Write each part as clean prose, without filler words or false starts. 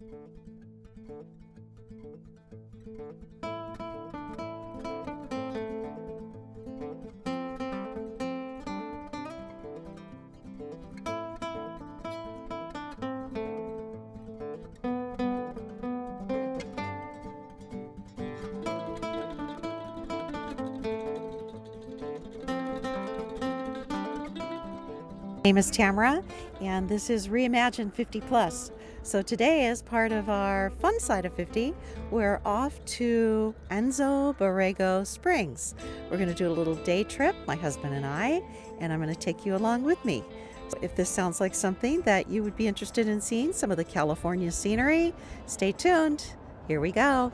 My name is Tamara, and this is Reimagine 50 Plus. So today, as part of our fun side of 50, we're off to Anza Borrego Springs. We're going to do a little day trip, my husband and I, and I'm going to take you along with me. So if this sounds like something that you would be interested in seeing, some of the California scenery, stay tuned. Here we go.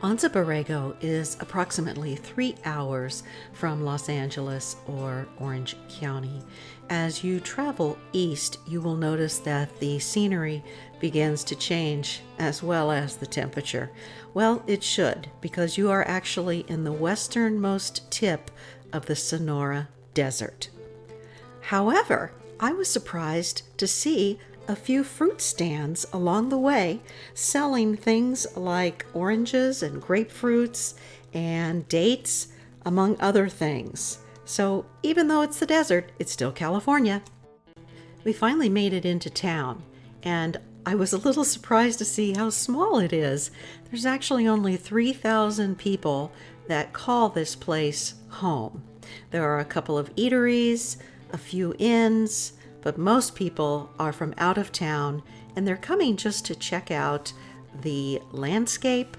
Anza Borrego is approximately 3 hours from Los Angeles or Orange County. As you travel east, you will notice that the scenery begins to change as well as the temperature. Well, it should, because you are actually in the westernmost tip of the Sonora Desert. However, I was surprised to see a few fruit stands along the way selling things like oranges and grapefruits and dates, among other things. So even though it's the desert, it's still California. We finally made it into town, and I was a little surprised to see how small it is. There's actually only 3,000 people that call this place home. There are a couple of eateries, a few inns, but most people are from out of town, and they're coming just to check out the landscape,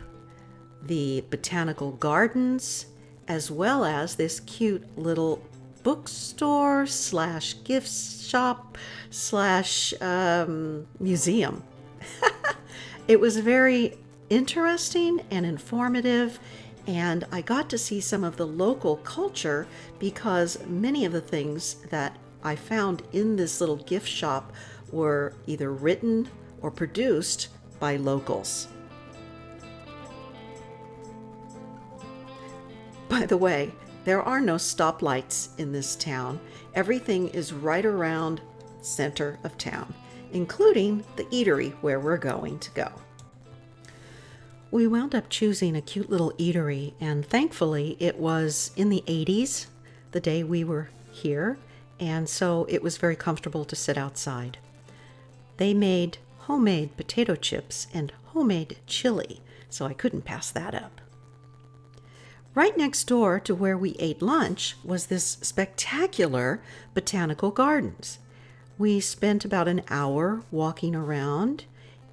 the Botanical Gardens, as well as this cute little bookstore slash gift shop slash museum. It was very interesting and informative, and I got to see some of the local culture because many of the things that I found in this little gift shop were either written or produced by locals. By the way, there are no stoplights in this town. Everything is right around center of town, including the eatery where we're going to go. We wound up choosing a cute little eatery, and thankfully it was in the 80s the day we were here, and so it was very comfortable to sit outside. They made homemade potato chips and homemade chili, so I couldn't pass that up. Right next door to where we ate lunch was this spectacular Botanical Gardens. We spent about an hour walking around,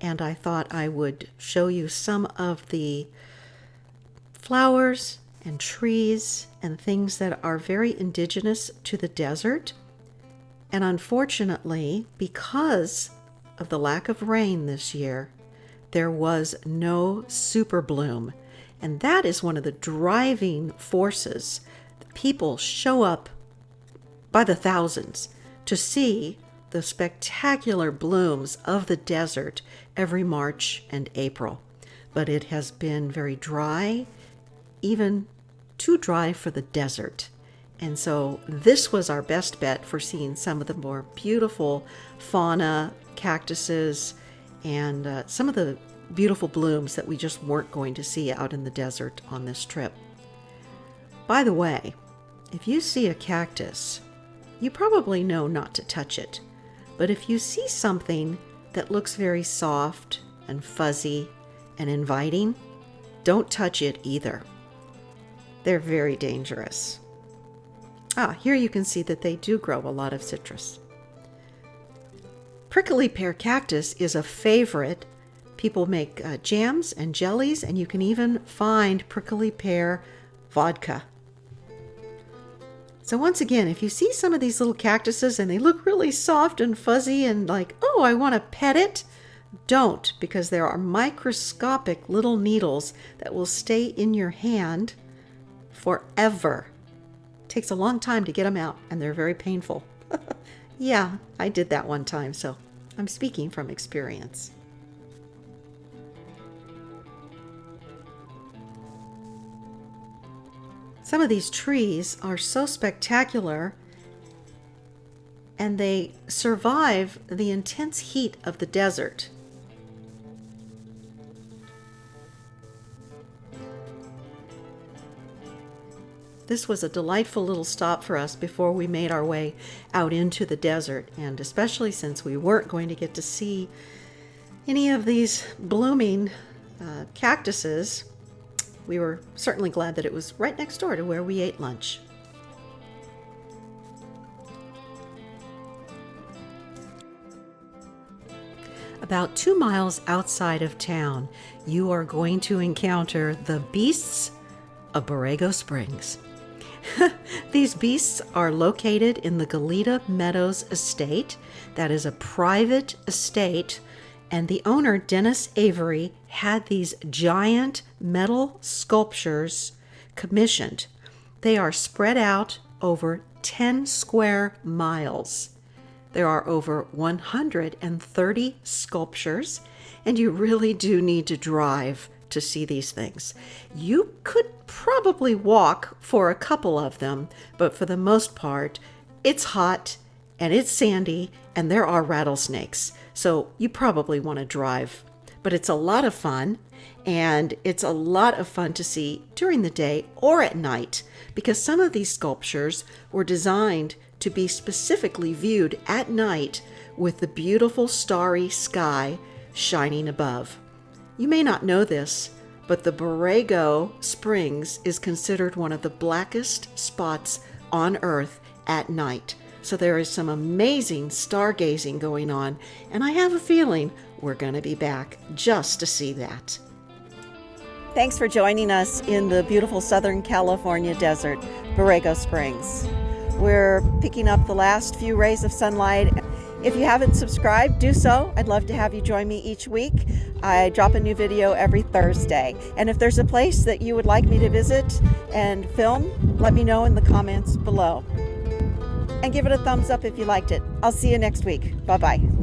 and I thought I would show you some of the flowers and trees and things that are very indigenous to the desert. And unfortunately, because of the lack of rain this year, there was no super bloom. And that is one of the driving forces. People show up by the thousands to see the spectacular blooms of the desert every March and April. But it has been very dry, even too dry for the desert. And so this was our best bet for seeing some of the more beautiful fauna, cactuses, and some of the beautiful blooms that we just weren't going to see out in the desert on this trip. By the way, if you see a cactus, you probably know not to touch it. But if you see something that looks very soft and fuzzy and inviting, don't touch it either. They're very dangerous. Here you can see that they do grow a lot of citrus. Prickly pear cactus is a favorite. People make jams and jellies, and you can even find prickly pear vodka. So once again, if you see some of these little cactuses and they look really soft and fuzzy and like, oh, I want to pet it, don't, because there are microscopic little needles that will stay in your hand forever. It takes a long time to get them out, and they're very painful. Yeah, I did that one time, so I'm speaking from experience. So Some of these trees are so spectacular, and they survive the intense heat of the desert. This was a delightful little stop for us before we made our way out into the desert, and especially since we weren't going to get to see any of these blooming cactuses, we were certainly glad that it was right next door to where we ate lunch. About 2 miles outside of town, you are going to encounter the beasts of Borrego Springs. These beasts are located in the Galleta Meadows Estate. That is a private estate, and the owner, Dennis Avery, had these giant metal sculptures commissioned. They are spread out over 10 square miles. There are over 130 sculptures, and you really do need to drive to see these things. You could probably walk for a couple of them, but for the most part, it's hot and it's sandy and there are rattlesnakes. So you probably want to drive, but it's a lot of fun, and it's a lot of fun to see during the day or at night, because some of these sculptures were designed to be specifically viewed at night with the beautiful starry sky shining above. You may not know this, but the Borrego Springs is considered one of the blackest spots on Earth at night. So there is some amazing stargazing going on, and I have a feeling we're going to be back just to see that. Thanks for joining us in the beautiful Southern California desert, Borrego Springs. We're picking up the last few rays of sunlight. If you haven't subscribed, do so. I'd love to have you join me each week. I drop a new video every Thursday. And if there's a place that you would like me to visit and film, let me know in the comments below. And give it a thumbs up if you liked it. I'll see you next week. Bye-bye.